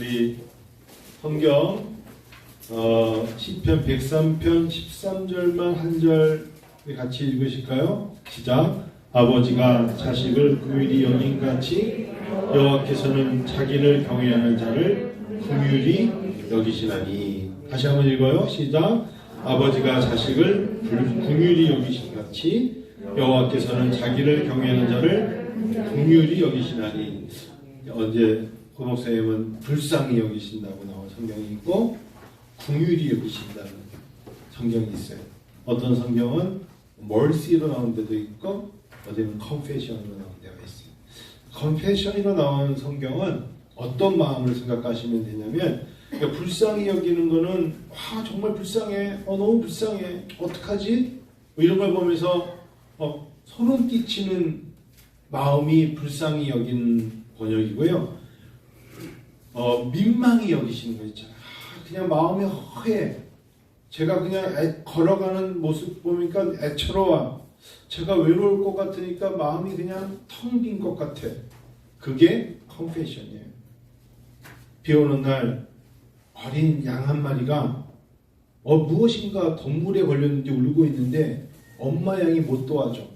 우리 성경 시편 103편 13절만 한 절 같이 읽으실까요? 시작. 아버지가 자식을 긍휼히 여김같이 여호와께서는 자기를 경외하는 자를 긍휼히 여기시나니. 다시 한번 읽어요. 시작. 아버지가 자식을 긍휼히 여기시같이 여호와께서는 자기를 경외하는 자를 긍휼히 여기시나니. 어제 고 목사님은 불쌍히 여기신다고 나온 성경이 있고 긍휼히 여기신다는 성경이 있어요. 어떤 성경은 mercy로 나온 데도 있고 어제는 confession으로 나온 데가 있어요. confession으로 나온 성경은 어떤 마음을 생각하시면 되냐면, 그러니까 불쌍히 여기는 거는 정말 불쌍해, 너무 불쌍해, 어떡하지? 이런 걸 보면서 소름 끼치는 마음이 불쌍히 여기는 번역이고요. 민망히 여기시는 거 있잖아요. 그냥 마음이 허해. 제가 그냥 걸어가는 모습 보니까 애처로워. 제가 외로울 것 같으니까 마음이 그냥 텅 빈 것 같아. 그게 confession이에요. 비 오는 날 어린 양 한 마리가 무엇인가 동물에 걸렸는지 울고 있는데 엄마 양이 못 도와줘.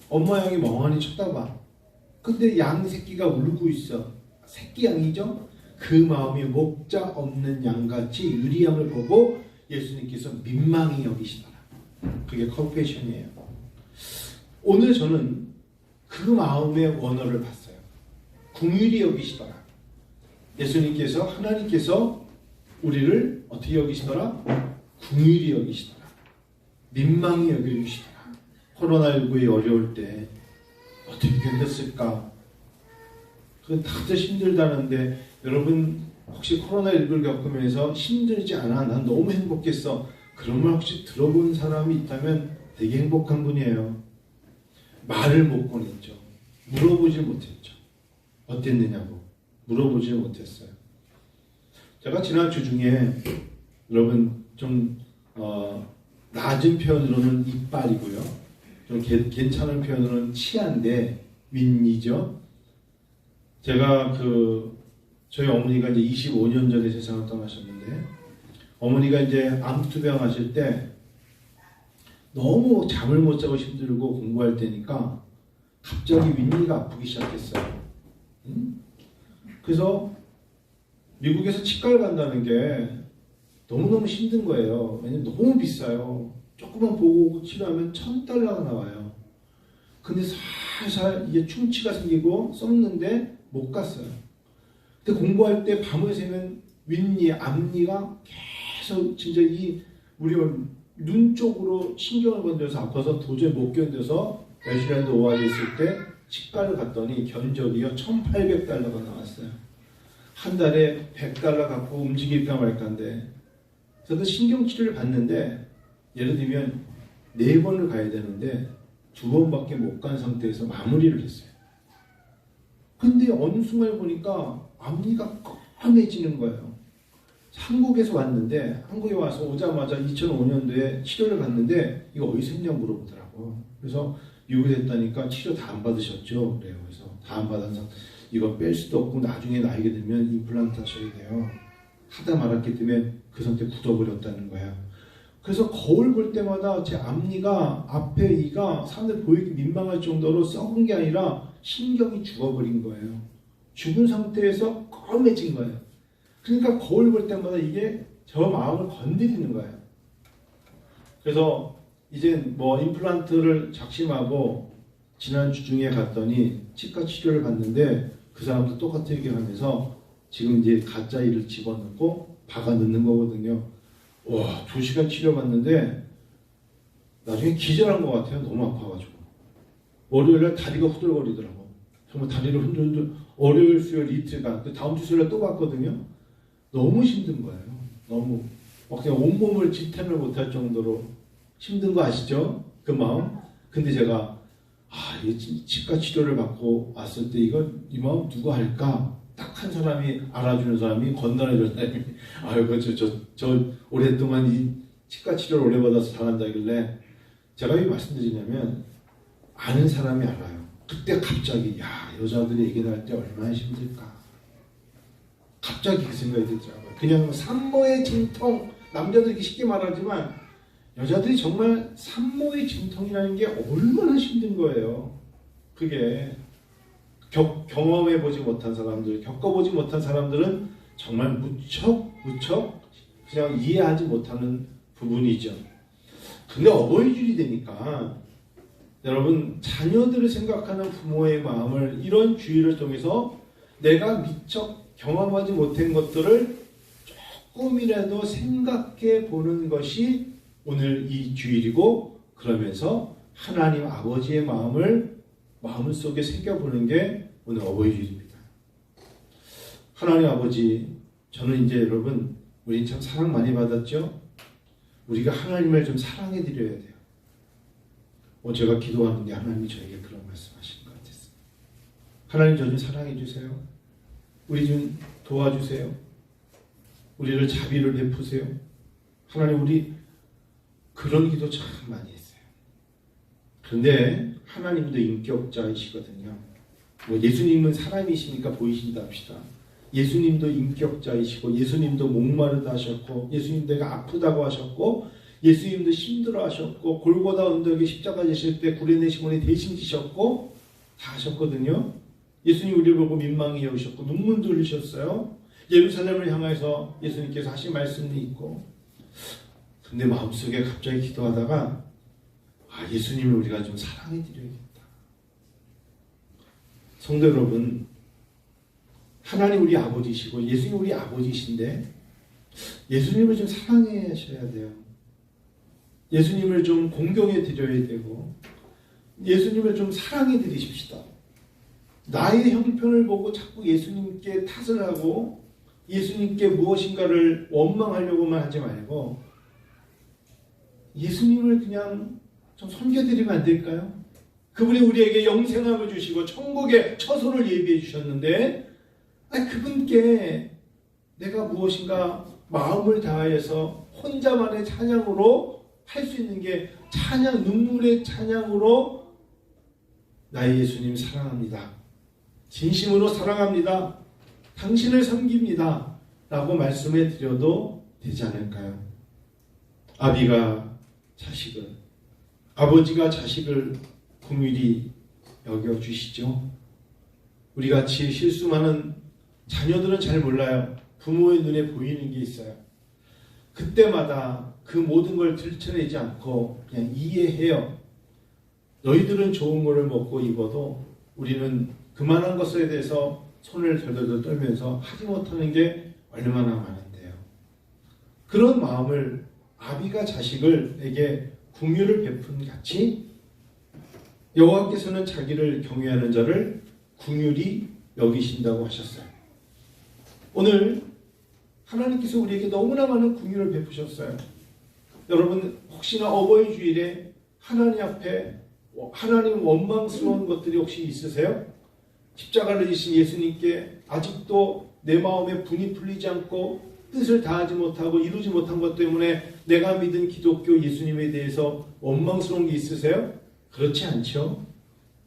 엄마 양이 멍하니 쳐다봐. 근데 양 새끼가 울고 있어. 새끼 양이죠? 그 마음이 목자 없는 양같이 유리함을 보고 예수님께서 민망히 여기시더라. 그게 컴패션이에요. 오늘 저는 그 마음의 원어를 봤어요. 긍휼히 여기시더라. 예수님께서, 하나님께서 우리를 어떻게 여기시더라? 긍휼히 여기시더라. 민망히 여겨주시더라. 코로나19에 어려울 때 어떻게 견뎠을까? 그 다들 힘들다는데, 여러분 혹시 코로나19를 겪으면서 힘들지 않아? 난 너무 행복했어. 그런 말 혹시 들어본 사람이 있다면 되게 행복한 분이에요. 말을 못 꺼냈죠. 물어보질 못했죠. 어땠느냐고 물어보질 못했어요. 제가 지난 주 중에 여러분 좀 낮은 표현으로는 이빨이고요. 좀 괜찮은 표현으로는 치아인데 윗니죠. 제가 저희 어머니가 이제 25년 전에 세상을 떠나셨는데, 어머니가 이제 암투병 하실 때 너무 잠을 못 자고 힘들고 공부할 때니까 갑자기 윗니가 아프기 시작했어요. 그래서 미국에서 치과를 간다는 게 너무너무 힘든 거예요. 왜냐면 너무 비싸요. 조금만 보고 치료하면 $1,000가 나와요. 근데 살살 이게 충치가 생기고 썼는데 못 갔어요. 근데 공부할 때 밤을 새면 윗니, 앞니가 계속 진짜 우리 눈 쪽으로 신경을 건드려서 아파서 도저히 못 견뎌서 애슐랜드 오아에 있을 때 치과를 갔더니 견적이요 $1,800가 나왔어요. 한 달에 $100 갖고 움직일까 말까인데, 그래서 그 신경치료를 받는데 예를 들면 4번을 가야 되는데 2번밖에 못 간 상태에서 마무리를 했어요. 근데 어느 순간에 보니까 앞니가 검해지는 거예요. 한국에서 왔는데, 한국에 와서 오자마자 2005년도에 치료를 받는데 이거 어디서 했냐고 물어보더라고요. 그래서 미국에 했다니까 치료 다 안 받으셨죠? 그래요. 그래서 다 안 받아서 이거 뺄 수도 없고 나중에 나이가 들면 임플란트 하셔야 돼요. 하다 말았기 때문에 그 상태 굳어버렸다는 거예요. 그래서 거울 볼 때마다 제 앞니가, 앞에 이가 사람들 보이기 민망할 정도로 썩은 게 아니라 신경이 죽어버린 거예요. 죽은 상태에서 검해진 거예요. 그러니까 거울 볼 때마다 이게 저 마음을 건드리는 거예요. 그래서 이제 임플란트를 작심하고 지난 주 중에 갔더니 치과 치료를 받는데 그 사람도 똑같은 얘기를 하면서 지금 이제 가짜 이를 집어넣고 박아 넣는 거거든요. 와, 2시간 치료받는데 나중에 기절한 것 같아요. 너무 아파가지고. 월요일날 다리가 후들거리더라고. 정말 다리를 흔들흔들. 월요일, 수요일 이틀간. 다음 주 수요일날 또 갔거든요. 너무 힘든 거예요. 너무. 그냥 온몸을 지탱을 못할 정도로 힘든 거 아시죠? 그 마음. 근데 제가 이 치과 치료를 받고 왔을 때 이 마음 누가 할까? 딱 한 사람이 알아주는 사람이, 건너해주는 사람이, 저 오랫동안 이 치과 치료를 오래 받아서 잘한다길래, 제가 왜 말씀드리냐면 아는 사람이 알아요. 그때 갑자기 여자들이 얘기를 할 때 얼마나 힘들까. 갑자기 그 생각이 들더라고요. 그냥 산모의 진통, 남자들이 쉽게 말하지만 여자들이 정말 산모의 진통이라는 게 얼마나 힘든 거예요. 그게 경험해보지 못한 사람들, 겪어보지 못한 사람들은 정말 무척 그냥 이해하지 못하는 부분이죠. 근데 어버이줄이 되니까 여러분, 자녀들을 생각하는 부모의 마음을 이런 주의를 통해서 내가 미처 경험하지 못한 것들을 조금이라도 생각해 보는 것이 오늘 이 주일이고, 그러면서 하나님 아버지의 마음을 마음속에 새겨보는 게 오늘 어버이주일입니다. 하나님 아버지, 저는 이제 여러분, 우리 참 사랑 많이 받았죠? 우리가 하나님을 좀 사랑해 드려야 돼요. 제가 기도하는 게 하나님이 저에게 그런 말씀하시는 것 같았어요. 하나님, 저 좀 사랑해 주세요. 우리 좀 도와주세요. 우리를 자비를 베푸세요. 하나님, 우리 그런 기도 참 많이 했어요. 그런데 하나님도 인격자이시거든요. 예수님은 사람이시니까 보이신다 합시다. 예수님도 인격자이시고, 예수님도 목마르다 하셨고, 예수님 내가 아프다고 하셨고, 예수님도 힘들어 하셨고, 골고다 언덕에 십자가 지실 때 구레네 시몬이 대신 지셨고 다 하셨거든요. 예수님 우리를 보고 민망히 여기셨고 눈물도 흘리셨어요. 예루살렘을 향해서 예수님께서 하신 말씀도 있고. 근데 마음속에 갑자기 기도하다가 예수님을 우리가 좀 사랑해 드려야겠다. 성도 여러분, 하나님 우리 아버지시고 예수님 우리 아버지신데 예수님을 좀 사랑해 하셔야 돼요. 예수님을 좀 공경해 드려야 되고 예수님을 좀 사랑해 드리십시다. 나의 형편을 보고 자꾸 예수님께 탓을 하고 예수님께 무엇인가를 원망하려고만 하지 말고 예수님을 그냥 좀 섬겨드리면 안 될까요? 그분이 우리에게 영생함을 주시고 천국의 처소를 예비해 주셨는데 그분께 내가 무엇인가 마음을 다해서 혼자만의 찬양으로 할 수 있는 게 찬양, 눈물의 찬양으로 나의 예수님 사랑합니다. 진심으로 사랑합니다. 당신을 섬깁니다. 라고 말씀해 드려도 되지 않을까요? 아비가 자식을, 아버지가 자식을 긍휼히 여겨주시죠. 우리같이 실수 많은 자녀들은 잘 몰라요. 부모의 눈에 보이는 게 있어요. 그때마다 그 모든 걸 들춰내지 않고 그냥 이해해요. 너희들은 좋은 거를 먹고 입어도 우리는 그만한 것에 대해서 손을 덜덜덜 떨면서 하지 못하는 게 얼마나 많은데요. 그런 마음을 아비가 자식에게 긍휼을 베푼 같이 여호와께서는 자기를 경외하는 자를 긍휼히 여기신다고 하셨어요. 오늘 하나님께서 우리에게 너무나 많은 긍휼을 베푸셨어요. 여러분, 혹시나 어버이 주일에 하나님 앞에 하나님 원망스러운 것들이 혹시 있으세요? 십자가를 지신 예수님께 아직도 내 마음에 분이 풀리지 않고 뜻을 다하지 못하고 이루지 못한 것 때문에 내가 믿은 기독교 예수님에 대해서 원망스러운 게 있으세요? 그렇지 않죠.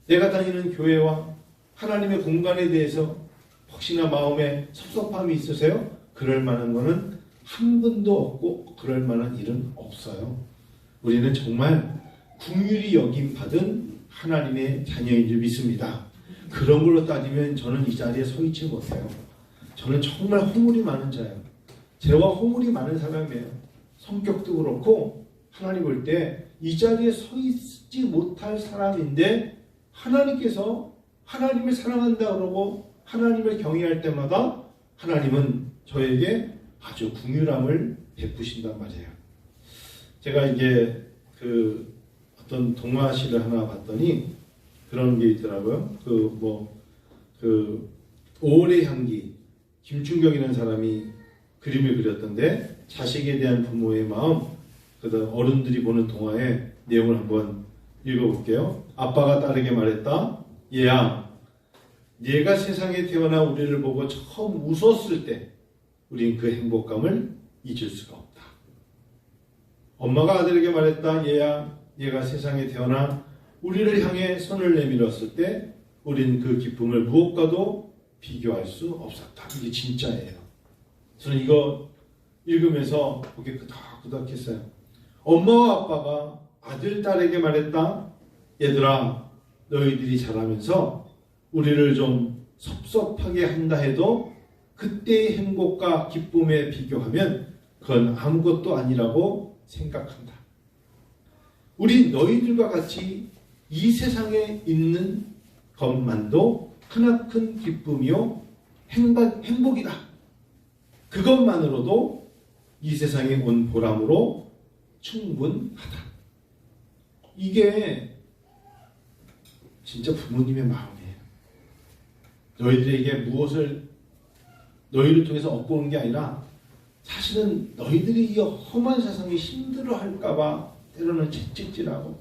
내가 다니는 교회와 하나님의 공간에 대해서 혹시나 마음에 섭섭함이 있으세요? 그럴 만한 거는 한 분도 없고 그럴 만한 일은 없어요. 우리는 정말 긍휼히 여김 받은 하나님의 자녀인 줄 믿습니다. 그런 걸로 따지면 저는 이 자리에 서 있지 못해요. 저는 정말 허물이 많은 자예요. 죄와 허물이 많은 사람이에요. 성격도 그렇고 하나님 볼 때 이 자리에 서 있지 못할 사람인데 하나님께서 하나님을 사랑한다 그러고 하나님을 경외할 때마다 하나님은 저에게 아주 긍휼함을 베푸신단 말이에요. 제가 이게 어떤 동화시를 하나 봤더니 그런 게 있더라고요. 오월의 향기, 김충경이라는 사람이 그림을 그렸던데 자식에 대한 부모의 마음, 그다음 어른들이 보는 동화의 내용을 한번 읽어볼게요. 아빠가 딸에게 말했다. 얘야, 네가 세상에 태어나 우리를 보고 처음 웃었을 때 우린 그 행복감을 잊을 수가 없다. 엄마가 아들에게 말했다. 얘야, 네가 세상에 태어나 우리를 향해 손을 내밀었을 때 우린 그 기쁨을 무엇과도 비교할 수 없었다. 이게 진짜예요. 저는 이거 읽으면서 고개 끄덕끄덕했어요. 엄마와 아빠가 아들, 딸에게 말했다. 얘들아, 너희들이 자라면서 우리를 좀 섭섭하게 한다 해도 그때의 행복과 기쁨에 비교하면 그건 아무것도 아니라고 생각한다. 우리 너희들과 같이 이 세상에 있는 것만도 크나큰 기쁨이요 행복이다. 그것만으로도 이 세상에 온 보람으로 충분하다. 이게 진짜 부모님의 마음이에요. 너희들에게 무엇을 너희를 통해서 얻고 온 게 아니라 사실은 너희들이 이 험한 세상에 힘들어할까봐 때로는 채찍질하고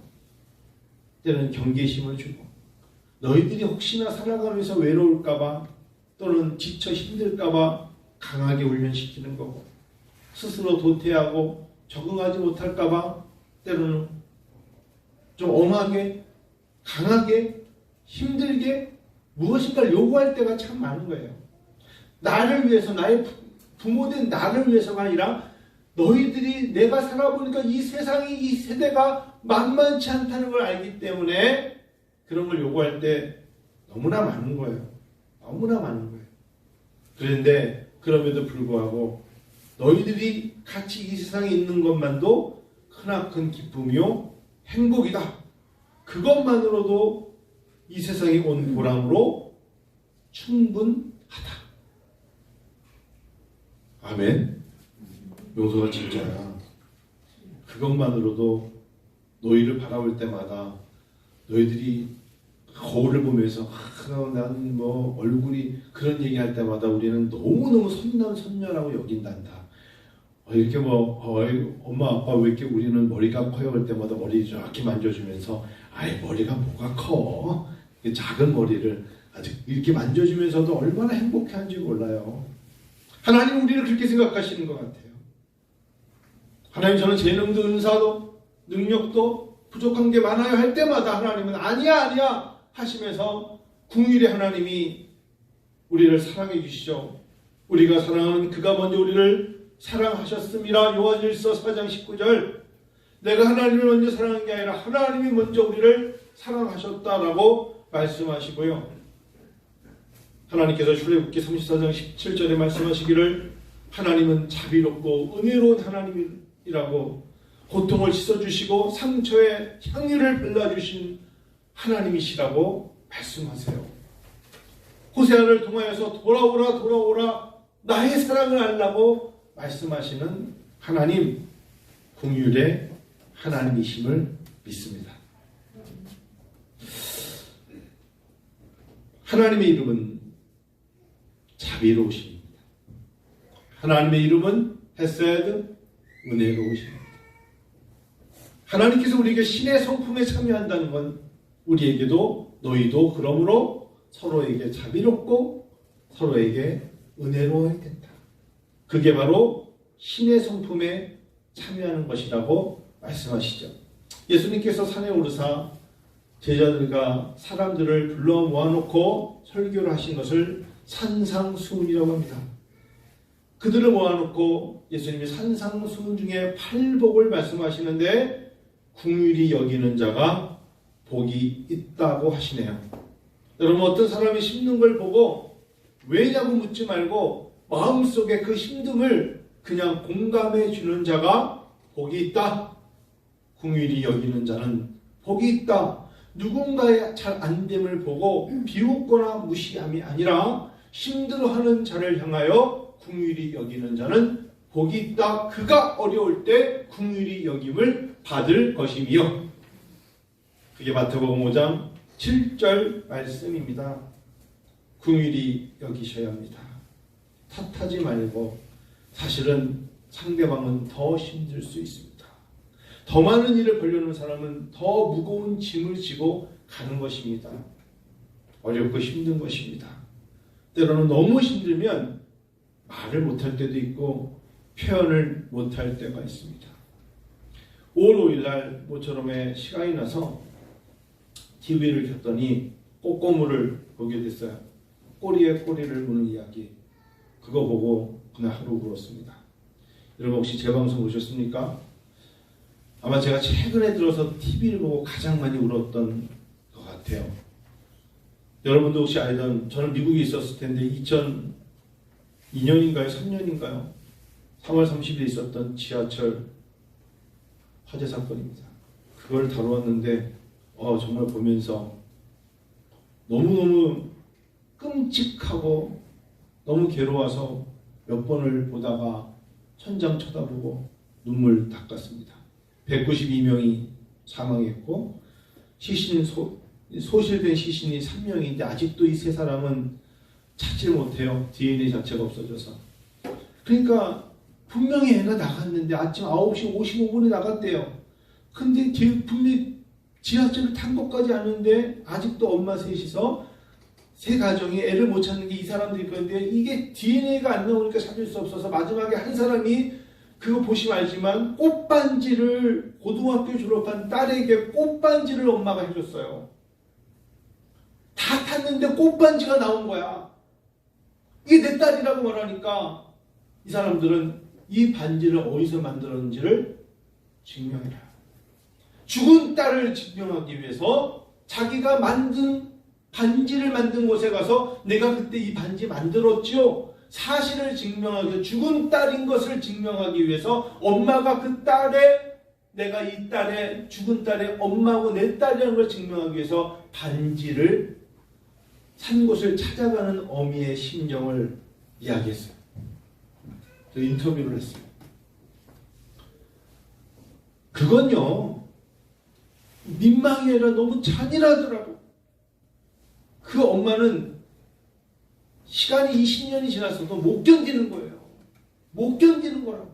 때로는 경계심을 주고 너희들이 혹시나 살아가면서 외로울까봐 또는 지쳐 힘들까봐 강하게 훈련시키는 거고 스스로 도태하고 적응하지 못할까봐 때로는 좀 엄하게 강하게 힘들게 무엇인가를 요구할 때가 참 많은 거예요. 나를 위해서 나의 부모된 나를 위해서가 아니라 너희들이 내가 살아보니까 이 세상이 이 세대가 만만치 않다는 걸 알기 때문에 그런 걸 요구할 때 너무나 많은 거예요. 너무나 많은 거예요. 그런데 그럼에도 불구하고 너희들이 같이 이 세상에 있는 것만도 크나큰 기쁨이요 행복이다. 그것만으로도 이 세상에 온 보람으로 충분하다. 아멘. 용서가 진짜야. 그것만으로도 너희를 바라볼 때마다 너희들이 거울을 보면서 나는 뭐 얼굴이 그런 얘기할 때마다 우리는 너무너무 선남선녀라고 여긴단다. 이렇게 엄마 아빠 왜 이렇게 우리는 머리가 커요 할 때마다 머리 이렇게 만져주면서 아이 머리가 뭐가 커? 작은 머리를 아직 이렇게 만져주면서도 얼마나 행복해하는지 몰라요. 하나님 우리를 그렇게 생각하시는 것 같아요. 하나님 저는 재능도 은사도 능력도 부족한 게 많아요 할 때마다 하나님은 아니야 하시면서 긍휼의 하나님이 우리를 사랑해 주시죠. 우리가 사랑하는 그가 먼저 우리를 사랑하셨음이라. 요한일서 4장 19절. 내가 하나님을 먼저 사랑한 게 아니라 하나님이 먼저 우리를 사랑하셨다라고 말씀하시고요. 하나님께서 출애굽기 34장 17절에 말씀하시기를 하나님은 자비롭고 은혜로운 하나님이라고 고통을 씻어주시고 상처에 향유를 발라주신 하나님이시라고 말씀하세요. 호세아를 통하여서 돌아오라 나의 사랑을 알라고 말씀하시는 하나님 긍휼의 하나님이심을 믿습니다. 하나님의 이름은 자비로우십니다. 하나님의 이름은 헤세드 은혜로우십니다. 하나님께서 우리에게 신의 성품에 참여한다는 건 우리에게도 너희도 그러므로 서로에게 자비롭고 서로에게 은혜로워야 된다. 그게 바로 신의 성품에 참여하는 것이라고 말씀하시죠. 예수님께서 산에 오르사 제자들과 사람들을 불러 모아놓고 설교를 하신 것을 산상수훈이라고 합니다. 그들을 모아놓고 예수님이 산상수훈 중에 팔복을 말씀하시는데 긍휼히 여기는 자가 복이 있다고 하시네요. 여러분 어떤 사람이 힘든 걸 보고 왜냐고 묻지 말고 마음속에 그 힘듦을 그냥 공감해 주는 자가 복이 있다. 긍휼히 여기는 자는 복이 있다. 누군가의 잘 안됨을 보고 비웃거나 무시함이 아니라 힘들어하는 자를 향하여 긍휼히 여기는 자는 복이 있다. 그가 어려울 때 긍휼히 여김을 받을 것이며. 그게 마태복음 5장 7절 말씀입니다. 긍휼히 여기셔야 합니다. 탓하지 말고 사실은 상대방은 더 힘들 수 있습니다. 더 많은 일을 벌려놓은 사람은 더 무거운 짐을 지고 가는 것입니다. 어렵고 힘든 것입니다. 때로는 너무 힘들면 말을 못할 때도 있고 표현을 못할 때가 있습니다. 5월 5일 날 모처럼에 시간이 나서 TV를 켰더니 꼬꼬무를 보게 됐어요. 꼬리에 꼬리를 무는 이야기. 그거 보고 그날 하루 울었습니다. 여러분 혹시 제 방송 보셨습니까? 아마 제가 최근에 들어서 TV를 보고 가장 많이 울었던 것 같아요. 여러분도 혹시 알던, 저는 미국에 있었을 텐데 2002년인가요? 3년인가요? 3월 30일에 있었던 지하철 화재 사건입니다. 그걸 다루었는데 정말 보면서 너무너무 끔찍하고 너무 괴로워서 몇 번을 보다가 천장 쳐다보고 눈물 닦았습니다. 192명이 사망했고 소실된 시신이 3명인데 아직도 이 세 사람은 찾질 못해요. DNA 자체가 없어져서. 그러니까 분명히 애가 나갔는데 아침 9시 55분에 나갔대요. 근데 분명히 지하철을 탄 것까지 아는데 아직도 엄마 셋이서 세 가정이 애를 못 찾는 게 이 사람들일 건데, 이게 DNA가 안 나오니까 찾을 수 없어서 마지막에 한 사람이, 그거 보시면 알지만 꽃반지를, 고등학교 졸업한 딸에게 꽃반지를 엄마가 해줬어요. 다 탔는데 꽃반지가 나온 거야. 이게 내 딸이라고 말하니까 이 사람들은 이 반지를 어디서 만들었는지를 증명해라. 죽은 딸을 증명하기 위해서 자기가 반지를 만든 곳에 가서 내가 그때 이 반지 만들었죠, 사실을 증명하기 위해서, 죽은 딸인 것을 증명하기 위해서 엄마가 그 딸의, 내가 이 딸의, 죽은 딸의 엄마하고 내 딸이라는 걸 증명하기 위해서 반지를 산 곳을 찾아가는 어미의 심정을 이야기했어요. 저 인터뷰를 했어요. 그건요, 민망이 아니라 너무 잔인하더라고. 그 엄마는 시간이 20년이 지났어도 못 견디는 거예요. 못 견디는 거라고.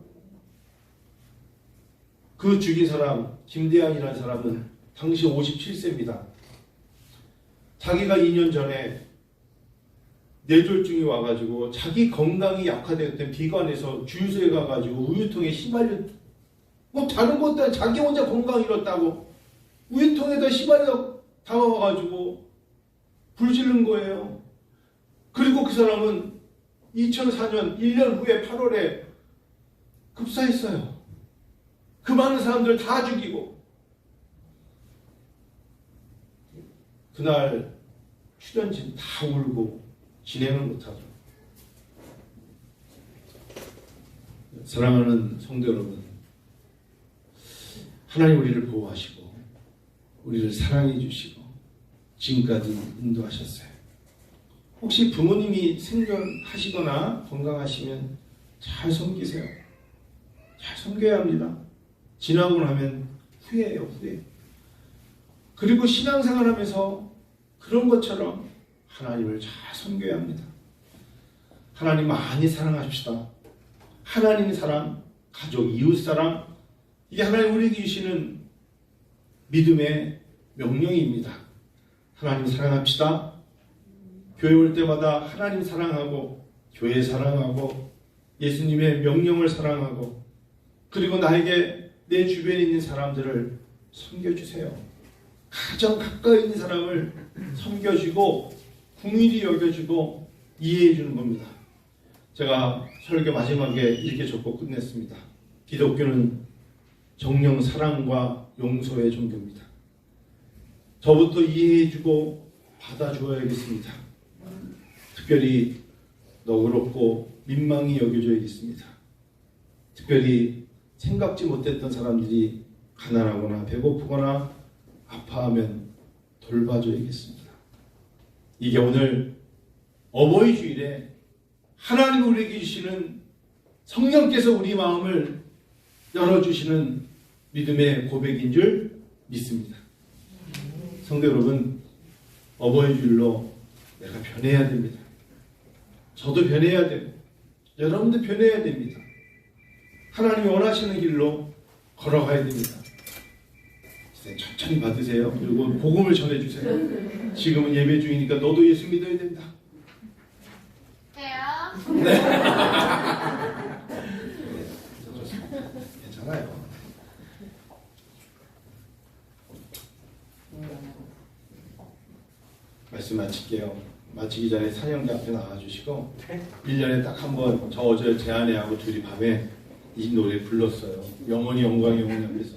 그 죽인 사람, 김대한이라는 사람은 당시 57세입니다. 자기가 2년 전에 뇌졸중이 와가지고 자기 건강이 약화되었던 비관에서 주유소에 가가지고 우유통에 휘발유, 뭐 다른 것도 아니라 자기 혼자 건강 잃었다고 우유통에다 휘발유 담아와가지고 불 지른 거예요. 그리고 그 사람은 2004년 1년 후에 8월에 급사했어요. 그 많은 사람들 다 죽이고. 그날 출연진 다 울고 진행을 못하죠. 사랑하는 성도 여러분, 하나님 우리를 보호하시고 우리를 사랑해 주시고 지금까지 인도하셨어요. 혹시 부모님이 생존하시거나 건강하시면 잘 섬기세요. 잘 섬겨야 합니다. 지나고 나면 후회해요, 후회. 그리고 신앙생활하면서 그런 것처럼 하나님을 잘 섬겨야 합니다. 하나님 많이 사랑합시다. 하나님 사랑, 가족, 이웃 사랑, 이게 하나님 우리에게 주시는 믿음의 명령입니다. 하나님 사랑합시다. 교회 올 때마다 하나님 사랑하고 교회 사랑하고 예수님의 명령을 사랑하고, 그리고 나에게 내 주변에 있는 사람들을 섬겨주세요. 가장 가까이 있는 사람을 섬겨주고 궁일이 여겨주고 이해해주는 겁니다. 제가 설교 마지막에 이렇게 적고 끝냈습니다. 기독교는 정령 사랑과 용서의 종교입니다. 저부터 이해해주고 받아주어야겠습니다. 특별히 너그럽고 민망히 여겨줘야겠습니다. 특별히 생각지 못했던 사람들이 가난하거나 배고프거나 아파하면 돌봐줘야겠습니다. 이게 오늘 어버이 주일에 하나님 우리에게 주시는, 성령께서 우리 마음을 열어주시는 믿음의 고백인 줄 믿습니다. 성도 여러분, 어버이 주일로 내가 변해야 됩니다. 저도 변해야 되고 여러분도 변해야 됩니다. 하나님이 원하시는 길로 걸어가야 됩니다. 천천히 받으세요. 그리고 복음을 전해주세요. 지금은 예배 중이니까 너도 예수 믿어야 된다. 해요? 네. 괜찮아요. 말씀 마칠게요. 마치기 전에 찬양대 앞에 나와주시고 1년에 딱 한 번 저 어제 제 아내하고 둘이 밤에 이 노래 불렀어요. 영원히 영광이 영원히 앞에서.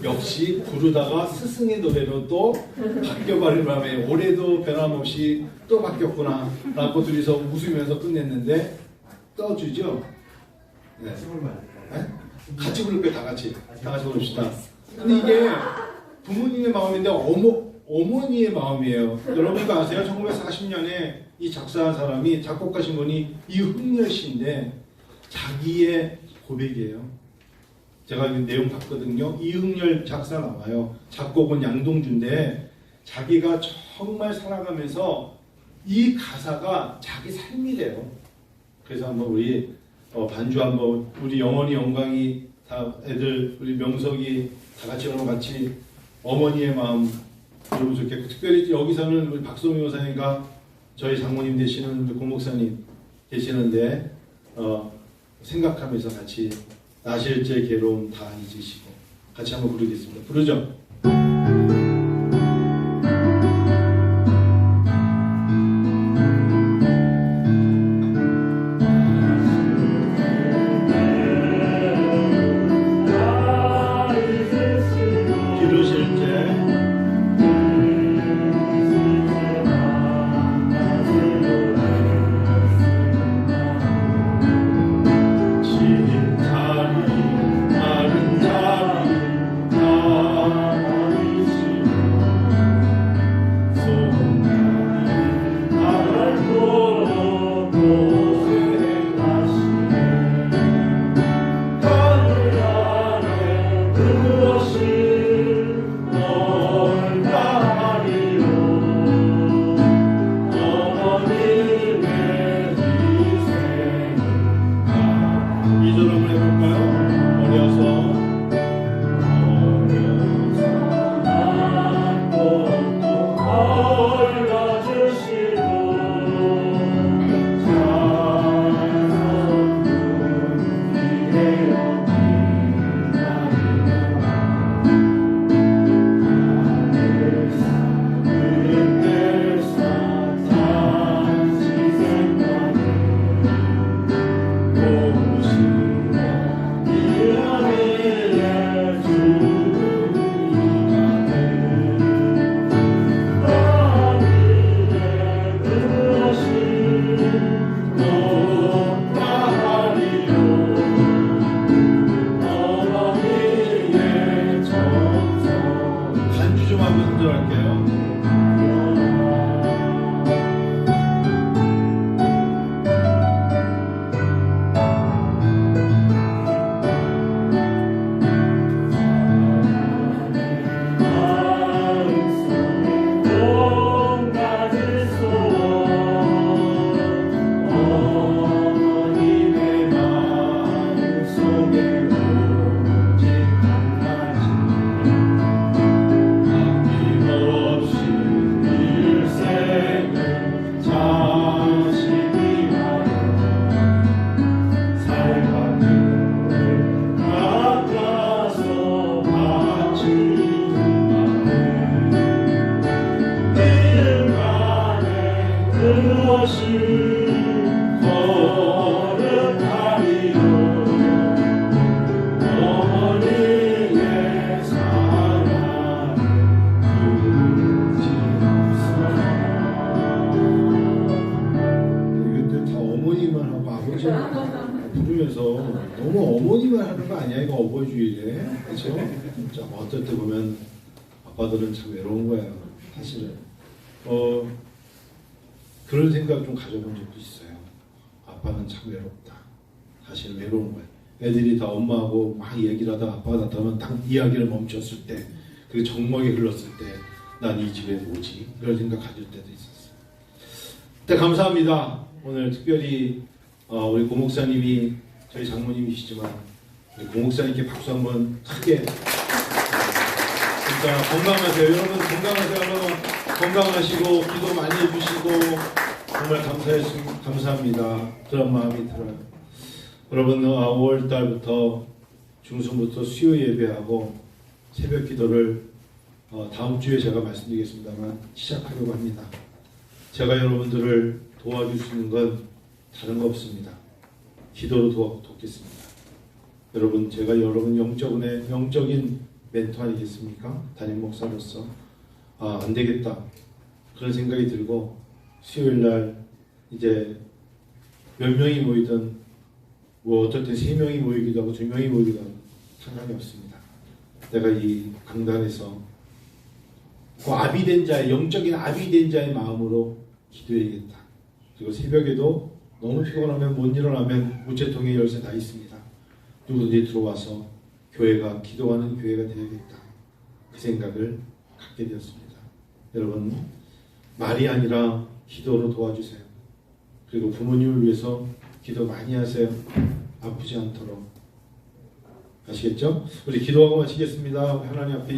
역시 부르다가 스승의 노래로 또 바뀌어버린 바람에 올해도 변함없이 또 바뀌었구나 라고 둘이서 웃으면서 끝냈는데 떠주죠? 네. 네? 같이 부를 거예요. 다 같이 부릅시다. 근데 이게 부모님의 마음인데 어머니의 마음이에요. 여러분 이거 아세요? 1940년에 이 작사한 사람이 작곡하신 분이 이흥렬 씨인데 자기의 고백이에요. 제가 이 내용 봤거든요. 이흥렬 작사 나와요. 작곡은 양동주인데 자기가 정말 살아가면서 이 가사가 자기 삶이래요. 그래서 한번 우리 반주 한번 우리 영원히 영광이 다 애들 우리 명석이 다 같이 오늘 같이 어머니의 마음 여러분 좋겠고 특별히 여기서는 우리 박소미 여사님과 저희 장모님 되시는 우리 고목사님 계시는데 생각하면서 같이 나실제 괴로움 다 잊으시고 같이 한번 부르겠습니다. 부르죠? 너무 어머니만 하는 거 아니야? 이거 어버이주의래. 그렇죠? 자, 어떨 때 보면 아빠들은 참 외로운 거예요. 사실은. 그런 생각 좀 가져본 적도 있어요. 아빠는 참 외롭다. 사실 외로운 거예요. 애들이 다 엄마하고 막 얘기를 하다가 아빠가 나타나면 딱 이야기를 멈췄을 때, 그리고 정막이 흘렀을 때, 난 이 집에 뭐지? 그런 생각 가질 때도 있었어요. 네, 감사합니다. 오늘 특별히 우리 고목사님이 저희 장모님이시지만 우리 고목사님께 박수 한번 크게. 그러니까 건강하세요. 여러분 건강하세요. 여러분 건강하시고 기도 많이 해주시고 정말 감사합니다. 그런 마음이 들어요. 여러분 5월 달부터 중순부터 수요 예배하고 새벽 기도를 다음 주에 제가 말씀드리겠습니다만 시작하려고 합니다. 제가 여러분들을 도와줄 수 있는 건 다른 거 없습니다. 기도로 돕겠습니다. 여러분, 제가 여러분 영적인 멘토 아니겠습니까? 담임 목사로서 안 되겠다 그런 생각이 들고 수요일 날 이제 몇 명이 모이든 뭐 어떨 땐 3명이 모이기도 하고 2명이 모이기도 하고 상관이 없습니다. 내가 이 강단에서 그 아비된 자의 영적인 아비된 자의 마음으로 기도해야겠다. 그리고 새벽에도 너무 피곤하면 못 일어나면 우체통에 열쇠 다 있습니다. 누구든지 들어와서 교회가 기도하는 교회가 되어야겠다. 그 생각을 갖게 되었습니다. 여러분, 말이 아니라 기도로 도와주세요. 그리고 부모님을 위해서 기도 많이 하세요. 아프지 않도록. 아시겠죠? 우리 기도하고 마치겠습니다. 하나님 앞에